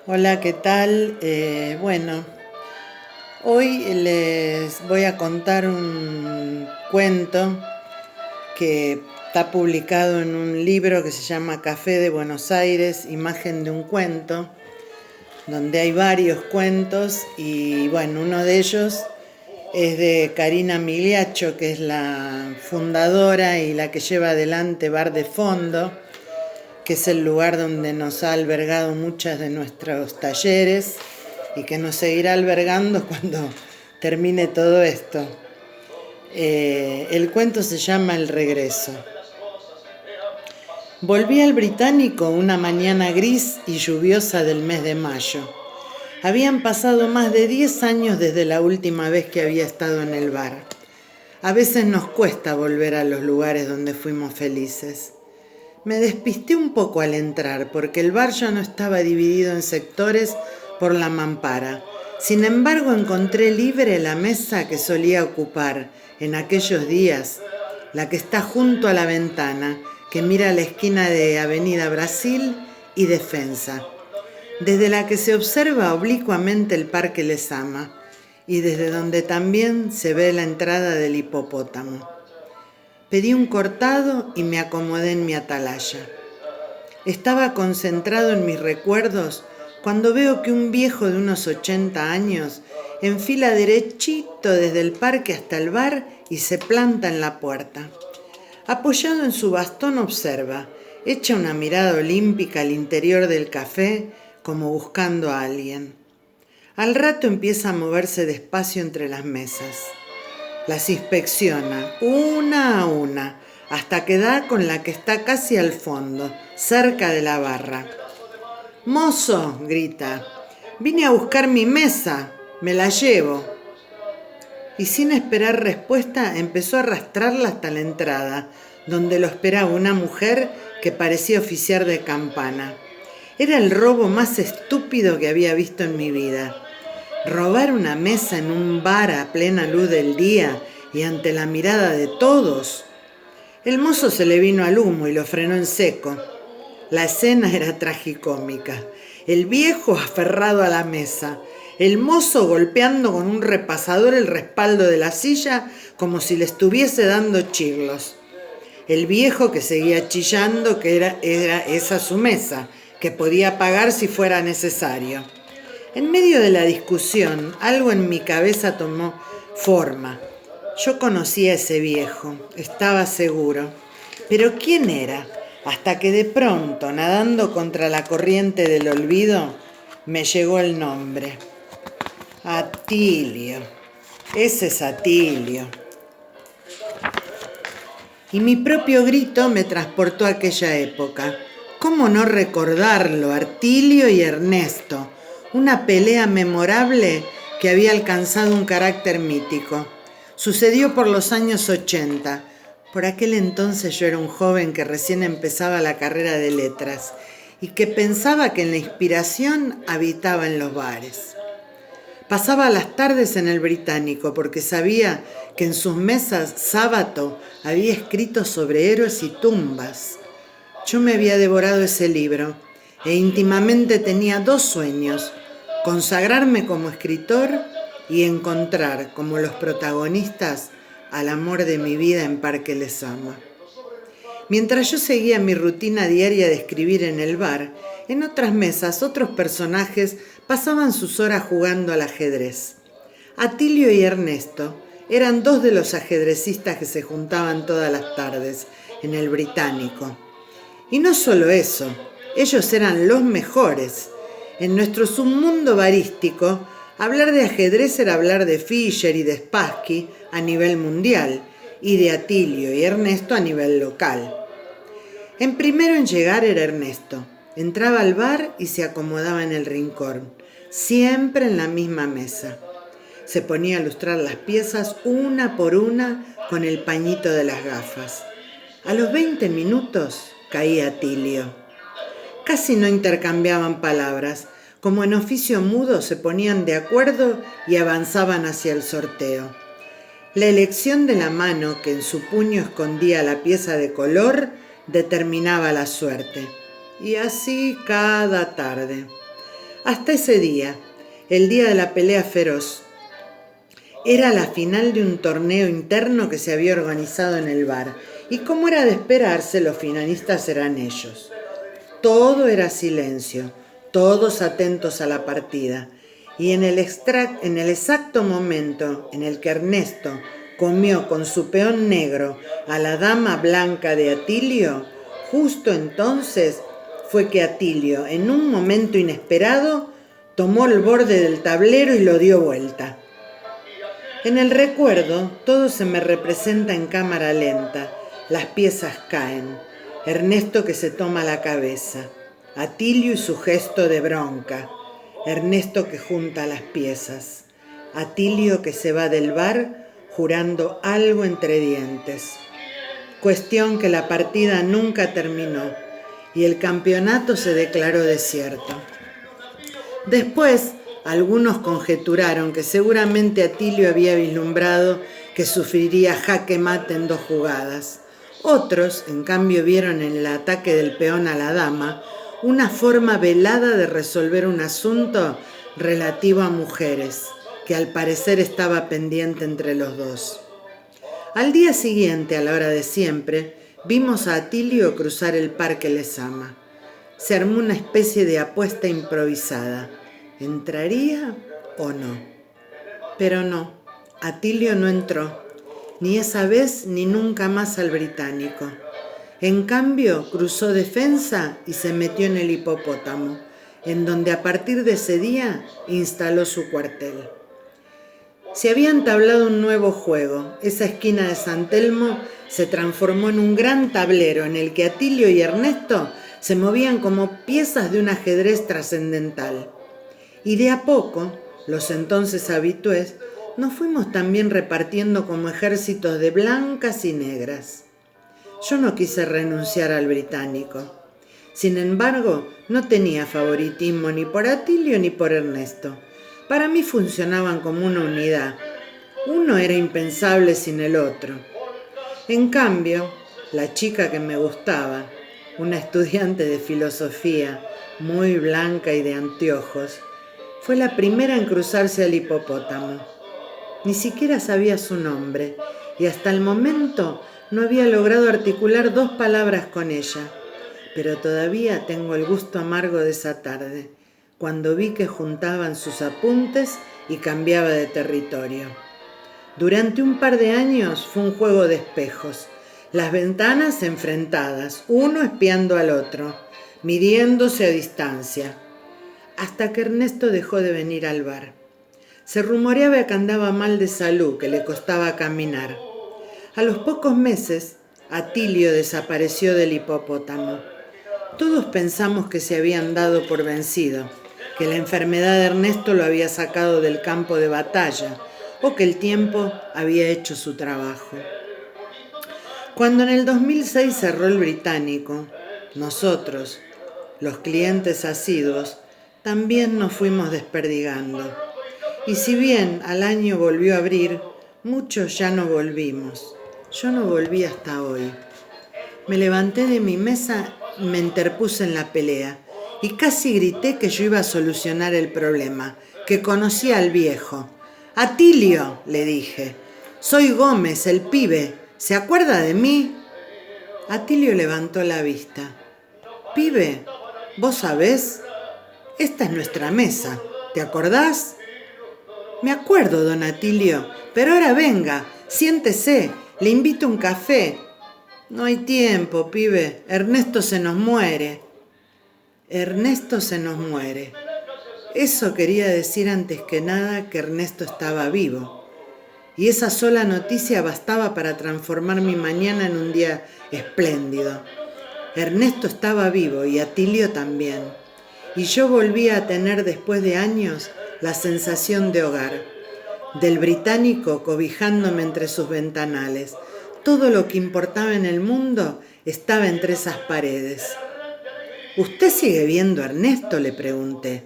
Hola, ¿qué tal? Hoy les voy a contar un cuento que está publicado en un libro que se llama Café de Buenos Aires, imagen de un cuento, donde hay varios cuentos y uno de ellos es de Karina Migliaccio, que es la fundadora y la que lleva adelante Bar de Fondo, que es el lugar donde nos ha albergado muchas de nuestros talleres y que nos seguirá albergando cuando termine todo esto. El cuento se llama El regreso. Volví al Británico una mañana gris y lluviosa del mes de mayo. Habían pasado más de 10 años desde la última vez que había estado en el bar. A veces nos cuesta volver a los lugares donde fuimos felices. Me despisté un poco al entrar porque el bar ya no estaba dividido en sectores por la mampara. Sin embargo, encontré libre la mesa que solía ocupar en aquellos días, la que está junto a la ventana, que mira a la esquina de Avenida Brasil y Defensa, desde la que se observa oblicuamente el Parque Lezama y desde donde también se ve la entrada del hipopótamo. Pedí un cortado y me acomodé en mi atalaya. Estaba concentrado en mis recuerdos cuando veo que un viejo de unos 80 años enfila derechito desde el parque hasta el bar y se planta en la puerta. Apoyado en su bastón observa, echa una mirada olímpica al interior del café como buscando a alguien. Al rato empieza a moverse despacio entre las mesas. Las inspecciona una a una hasta que da con la que está casi al fondo, cerca de la barra. «¡Mozo!», grita. «Vine a buscar mi mesa, me la llevo». Y sin esperar respuesta empezó a arrastrarla hasta la entrada, donde lo esperaba una mujer que parecía oficiar de campana. Era el robo más estúpido que había visto en mi vida. Robar una mesa en un bar a plena luz del día y ante la mirada de todos. El mozo se le vino al humo y lo frenó en seco. La escena era tragicómica. El viejo aferrado a la mesa, el mozo golpeando con un repasador el respaldo de la silla como si le estuviese dando chirlos. El viejo que seguía chillando que era esa su mesa, que podía pagar si fuera necesario. En medio de la discusión, algo en mi cabeza tomó forma. Yo conocía a ese viejo, estaba seguro. Pero ¿quién era? Hasta que de pronto, nadando contra la corriente del olvido, me llegó el nombre. Atilio. Ese es Atilio. Y mi propio grito me transportó a aquella época. ¿Cómo no recordarlo? Atilio y Ernesto. Una pelea memorable que había alcanzado un carácter mítico. Sucedió por los años 80. Por aquel entonces yo era un joven que recién empezaba la carrera de letras y que pensaba que la inspiración habitaba en los bares. Pasaba las tardes en el Británico porque sabía que en sus mesas Sábato había escrito sobre héroes y tumbas. Yo me había devorado ese libro e íntimamente tenía dos sueños: consagrarme como escritor y encontrar, como los protagonistas, al amor de mi vida en Parque Lezama. Mientras yo seguía mi rutina diaria de escribir en el bar, en otras mesas otros personajes pasaban sus horas jugando al ajedrez. Atilio y Ernesto eran dos de los ajedrecistas que se juntaban todas las tardes en el Británico. Y no solo eso, ellos eran los mejores. En nuestro submundo barístico, hablar de ajedrez era hablar de Fischer y de Spassky a nivel mundial y de Atilio y Ernesto a nivel local. El primero en llegar era Ernesto. Entraba al bar y se acomodaba en el rincón, siempre en la misma mesa. Se ponía a lustrar las piezas una por una con el pañito de las gafas. A los 20 minutos caía Atilio. Casi no intercambiaban palabras. Como en oficio mudo se ponían de acuerdo y avanzaban hacia el sorteo. La elección de la mano que en su puño escondía la pieza de color determinaba la suerte. Y así cada tarde. Hasta ese día, el día de la pelea feroz. Era la final de un torneo interno que se había organizado en el bar, y como era de esperarse, los finalistas eran ellos. Todo era silencio, todos atentos a la partida, y en el exacto momento en el que Ernesto comió con su peón negro a la dama blanca de Atilio, justo entonces fue que Atilio, en un momento inesperado, tomó el borde del tablero y lo dio vuelta. En el recuerdo, todo se me representa en cámara lenta. Las piezas caen. Ernesto que se toma la cabeza. Atilio y su gesto de bronca. Ernesto que junta las piezas. Atilio que se va del bar jurando algo entre dientes. Cuestión que la partida nunca terminó y el campeonato se declaró desierto. Después, algunos conjeturaron que seguramente Atilio había vislumbrado que sufriría jaque mate en 2 jugadas. Otros, en cambio, vieron en el ataque del peón a la dama una forma velada de resolver un asunto relativo a mujeres, que al parecer estaba pendiente entre los dos. Al día siguiente, a la hora de siempre, vimos a Atilio cruzar el Parque Lezama. Se armó una especie de apuesta improvisada. ¿Entraría o no? Pero no, Atilio no entró, ni esa vez ni nunca más al británico. En cambio, cruzó defensa y se metió en el Hipopótamo, en donde a partir de ese día instaló su cuartel. Se había entablado un nuevo juego. Esa esquina de San Telmo se transformó en un gran tablero en el que Atilio y Ernesto se movían como piezas de un ajedrez trascendental. Y de a poco, los entonces habitués, nos fuimos también repartiendo como ejércitos de blancas y negras. Yo no quise renunciar al británico. Sin embargo, no tenía favoritismo ni por Atilio ni por Ernesto. Para mí funcionaban como una unidad. Uno era impensable sin el otro. En cambio, la chica que me gustaba, una estudiante de filosofía, muy blanca y de anteojos, fue la primera en cruzarse al hipopótamo. Ni siquiera sabía su nombre y hasta el momento no había logrado articular 2 palabras con ella. Pero todavía tengo el gusto amargo de esa tarde, cuando vi que juntaban sus apuntes y cambiaba de territorio. Durante un par de años fue un juego de espejos, las ventanas enfrentadas, uno espiando al otro, midiéndose a distancia, hasta que Ernesto dejó de venir al bar. Se rumoreaba que andaba mal de salud, que le costaba caminar. A los pocos meses, Atilio desapareció del hipopótamo. Todos pensamos que se habían dado por vencido, que la enfermedad de Ernesto lo había sacado del campo de batalla o que el tiempo había hecho su trabajo. Cuando en el 2006 cerró el británico, nosotros, los clientes asiduos, también nos fuimos desperdigando. Y si bien al año volvió a abrir, muchos ya no volvimos. Yo no volví hasta hoy. Me levanté de mi mesa y me interpuse en la pelea. Y casi grité que yo iba a solucionar el problema, que conocía al viejo. «Atilio», le dije, «soy Gómez, el pibe. ¿Se acuerda de mí?» Atilio levantó la vista. «Pibe, ¿vos sabés? Esta es nuestra mesa. ¿Te acordás?» «Me acuerdo, don Atilio, pero ahora venga, siéntese, le invito a un café». «No hay tiempo, pibe, Ernesto se nos muere». Ernesto se nos muere. Eso quería decir antes que nada que Ernesto estaba vivo. Y esa sola noticia bastaba para transformar mi mañana en un día espléndido. Ernesto estaba vivo y Atilio también. Y yo volvía a tener después de años la sensación de hogar, del británico cobijándome entre sus ventanales. Todo lo que importaba en el mundo estaba entre esas paredes. «¿Usted sigue viendo a Ernesto?», le pregunté.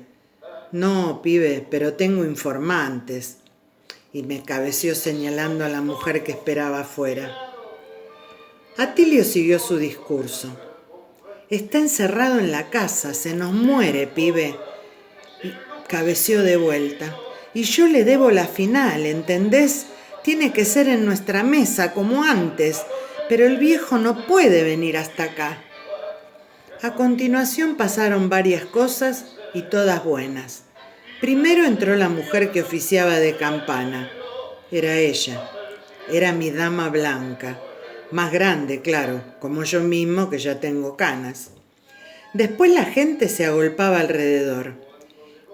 «No, pibe, pero tengo informantes». Y me cabeció señalando a la mujer que esperaba afuera. Atilio siguió su discurso. «Está encerrado en la casa, se nos muere, pibe. Y cabeció de vuelta. Y yo le debo la final, ¿entendés? Tiene que ser en nuestra mesa, como antes, pero el viejo no puede venir hasta acá. A continuación pasaron varias cosas y todas buenas. Primero entró la mujer que oficiaba de campana. Era ella. Era mi dama blanca. Más grande, claro, como yo mismo que ya tengo canas. Después la gente se agolpaba alrededor.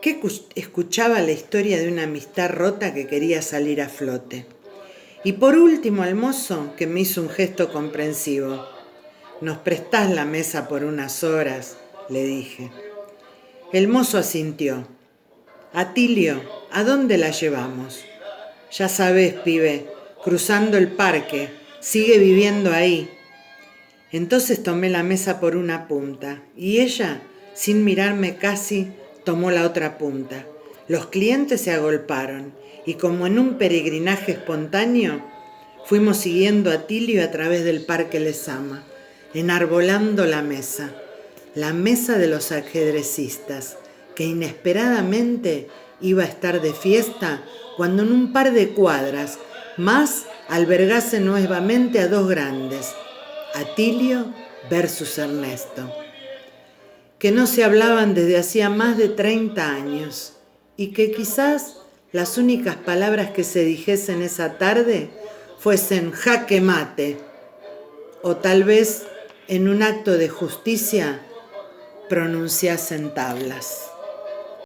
Que escuchaba la historia de una amistad rota que quería salir a flote. Y por último al mozo, que me hizo un gesto comprensivo. «¿Nos prestás la mesa por unas horas?», le dije. El mozo asintió. «Atilio, ¿a dónde la llevamos?». «Ya sabés, pibe, cruzando el parque, sigue viviendo ahí». Entonces tomé la mesa por una punta y ella, sin mirarme casi, tomó la otra punta. Los clientes se agolparon y como en un peregrinaje espontáneo, fuimos siguiendo a Atilio a través del Parque Lezama, enarbolando la mesa de los ajedrecistas, que inesperadamente iba a estar de fiesta cuando en un par de cuadras más albergase nuevamente a dos grandes, Atilio versus Ernesto, que no se hablaban desde hacía más de 30 años y que quizás las únicas palabras que se dijesen esa tarde fuesen jaque mate o tal vez en un acto de justicia pronunciasen tablas.